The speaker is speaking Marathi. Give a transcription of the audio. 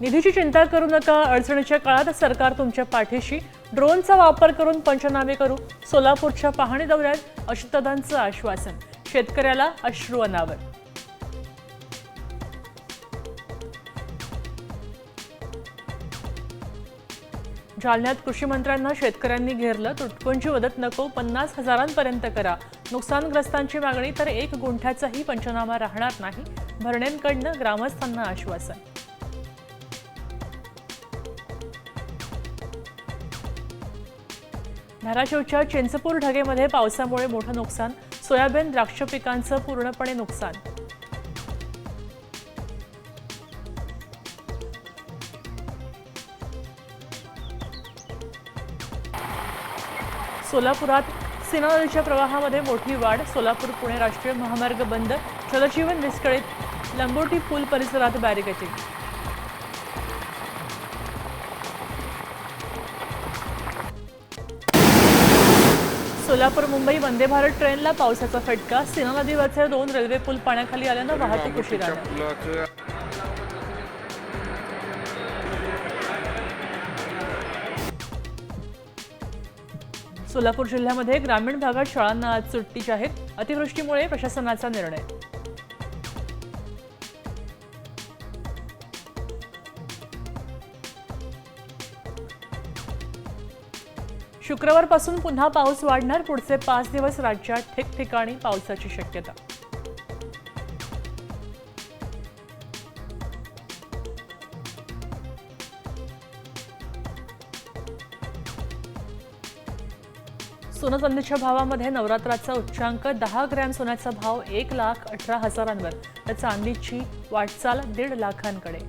निधीची चिंता करू नका, अडचणीच्या काळात सरकार तुमच्या पाठीशी. ड्रोनचा वापर करून पंचनामे करू. सोलापूरच्या पाहणी दौऱ्यात अजितदादांचं आश्वासन. शेतकऱ्याला अश्रू अनावर. जालन्यात कृषी मंत्र्यांना शेतकऱ्यांनी घेरलं. तुटपुंजी मदत नको, 50,000पर्यंत करा. नुकसानग्रस्तांची मागणी तर 1 गुंठ्याचाही पंचनामा राहणार नाही. भरणेंकडनं ग्रामस्थांना आश्वासन. धाराशिवच्या चिंचपूर ढगेमध्ये पावसामुळे मोठं नुकसान. सोयाबीन द्राक्ष पिकांचं पूर्णपणे नुकसान. सोलापुरात सीना नदीच्या प्रवाहामध्ये मोठी वाढ. सोलापूर पुणे राष्ट्रीय महामार्ग बंद. जलजीवन विस्कळीत. लंगोटी पूल परिसरात बॅरिकेडिंग. सोलापूर मुंबई वंदे भारत ट्रेनला पावसाचा फटका. सीना नदीवरचे 2 रेल्वे पूल पाण्याखाली आल्यानं वाहतूक उशिरा. सोलापूर जिल्ह्यामध्ये ग्रामीण भागात शाळांना आज सुट्टी जाहीर. अतिवृष्टीमुळे प्रशासनाचा निर्णय. शुक्रवारपासून पुन्हा पाऊस वाढणार. पुढचे 5 दिवस राज्यात ठिकठिकाणी पावसाची शक्यता. सोनं-चांदीच्या भावामध्ये नवरात्राचा उच्चांक. 10 ग्रॅम सोन्याचा भाव 1,18,000वर तर चांदीची वाटचाल 1.5 लाखांकडे.